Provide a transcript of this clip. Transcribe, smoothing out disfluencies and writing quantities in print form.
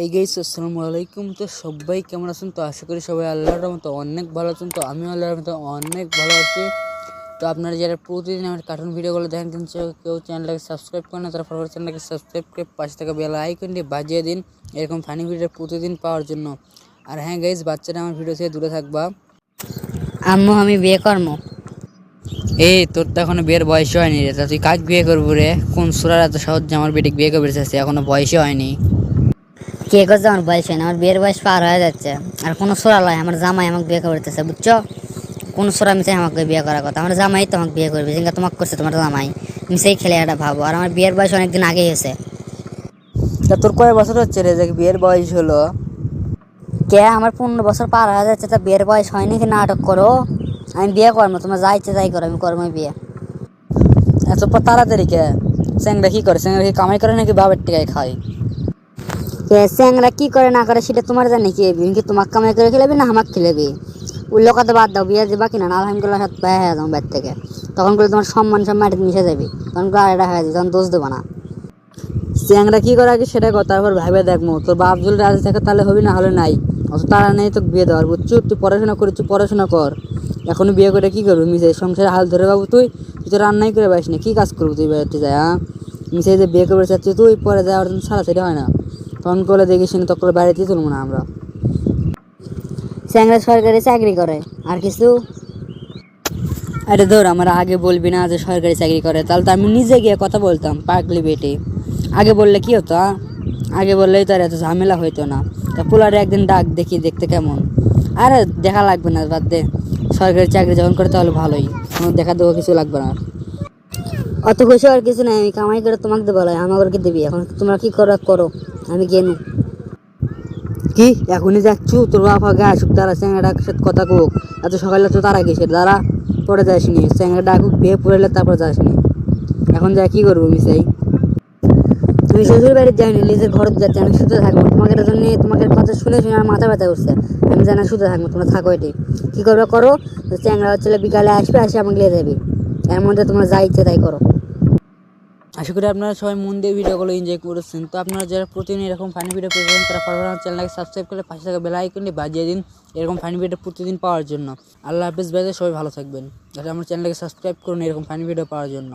এই গাইস আসসালামু আলাইকুম। তো সবাই কেমন আছেন? তো আশা করি সবাই আল্লাহর রহমতে অনেক ভালো আছেন। তো আমিও আল্লাহর রহমতে অনেক ভালো আছি। তো আপনারা যারা প্রতিদিন আমার কার্টুন ভিডিওগুলো দেখেন কিন্তু কেউ চ্যানেলটাকে সাবস্ক্রাইব করেন না, তারা ফরওয়ার্ড চ্যানেলটাকে সাবস্ক্রাইব করে পাশে থাকা বেল আইকনটি বাজিয়ে দিন এরকম ফানি ভিডিও প্রতিদিন পাওয়ার জন্য। আর হ্যাঁ গাইস, বাচ্চারা আমার ভিডিও থেকে দূরে থাকবা। আম্মু আমি বিয়ে করবো। এই তোর তো এখনো বিয়ের বয়স হয়নি রে, তা তুই কাক বিয়ে করবো রে? কোন সুরার এত সহজে আমার বেটিকে বিয়ে করবে চাচ্ছে? এখনো বয়সই হয়নি। কে করছে? আমার বয়স হয় না, আমার বিয়ের বয়স পার হয়ে যাচ্ছে। আর কোনো সোরা লয়, আমার জামাই আমাকে বিয়ে করতেছে, বুঝছো? কোন সোরা মিশে আমাকে বিয়ে করার কথা? আমার জামাই তো আমাকে বিয়ে করবে, যেটা তোমাকে করছে তোমার জামাই। মিশেই খেলে এটা ভাবো। আর আমার বিয়ের বয়স অনেকদিন আগেই হয়েছে। তা তোর কয় বছর হচ্ছে রে যে বিয়ের বয়স হলো? কে? আমার 15 বছর পার হয়ে যাচ্ছে, তা বিয়ের বয়স হয়নি কি নাটক করো? আমি বিয়ে করবো, তোমার যা ইচ্ছে তাই করো, আমি করবো বিয়ে। এত তাড়াতাড়ি কে? স্যাংরা কি করে? স্যাংরা কি কামাই করে নাকি বাবার টিকায় খায়? স্যাংরা কি করে না করে সেটা তোমার জানি কি? কি তোমাকে কামাই করে খেলাবি না আমাকে খেলাবি? উল্লো কথা বাদ দাও, বিয়ে দিবা কিনা না? আলহামদুলিল্লাহ সাথে ব্যয় হয়ে যাবো ব্যাট থেকে। তখন করে তোমার সম্মান মাটিতে মিশে যাবে, তখন করে আর এটা হয়ে যাবে, তখন দোষ দেবো না। স্যাংরা কি করে আগে সেটা কথা, তারপর ভাইবে দেখবো। তোর বাপ যদি রাজি থাকে তাহলে হবি, না হলে নাই। অত তারা নেই তোকে বিয়ে দেওয়ার, বুঝছো? তুই পড়াশোনা করেছিস, পড়াশোনা কর। এখনো বিয়ে করে কি করবি? মিশে সংসারে হাল ধরে বাবু তুই তুই তো রান্নাই করে পারিস না, কি কাজ করবো তুই বেড়াতে যায়? হ্যাঁ, মিশে যে বিয়ে করে চাচ্ছিস তুই, পরে যায় ওর সারা সেটা হয় না। তখন করলে দেখিস না, তখন বাড়িতেই তুলবো না আমরা। স্যাংরা সরকারি চাকরি করে, আর কিছু? আরে ধর, আমার আগে বলবি না যে সরকারি চাকরি করে, তাহলে তো আমি নিজে গিয়ে কথা বলতাম, পাগলি বেটে। আগে বললে কি হতো? আগে বললেই তো আর এত ঝামেলা হইতো না। তা পোলারে একদিন ডাক, দেখি দেখতে কেমন। আরে দেখা লাগবে না, বাদ দে। সরকারি চাকরি যখন করে তাহলে ভালোই, কোনো দেখা দেওয়া কিছু লাগবে না। অত খুশি আর কিছু নাই, আমি কামাই করে তোমাকে দেবো, আমাকে দিবি। এখন তোমরা কি করো করো, আমি গেনু। কি এখনই যাচ্ছু? তোর বাপ আগে আসুক, তারা স্যাংরা সাথে কথা কোক। এত সকালে তো তারা কিসের দ্বারা পরে যাসনি? স্যাংরা ডাকুক, বিয়ে পড়লে তারপর যাসনি। এখন যা কি করবো মিসাই? আমি শ্বশুর বাড়ির যাইনি, নিজের ঘর যাচ্ছি, আমি শুতে থাকবো। তোমাকে জন্য তোমাকে কথা শুনে শুনে আমার মাথা ব্যথা উঠছে। আমি জানা শুতে থাকবো, তোমরা থাকো এটি। কী করবে করো। চ্যাংরা হচ্ছে বিকালে আসবে, আসে আমাকে নিয়ে যাবি। এর মধ্যে তোমরা যা ইচ্ছে তাই করো। আশা করি আপনারা সবাই মন দিয়ে ভিডিওগুলো এনজয় করেছেন। তো আপনারা যারা প্রতিদিন এরকম ফানি ভিডিও পেয়েছেন, তারা ফরওয়ার্ড চ্যানেলকে সাবস্ক্রাইব করে পাশে থাকা বেল আইকনটি বাজিয়ে দিন এরকম ফানি ভিডিও প্রতিদিন পাওয়ার জন্য। আল্লাহ হাফেজ ভাই, সবাই ভালো থাকবেন। যাতে আমার চ্যানেলকে সাবস্ক্রাইব করুন এরকম ফানি ভিডিও পাওয়ার জন্য।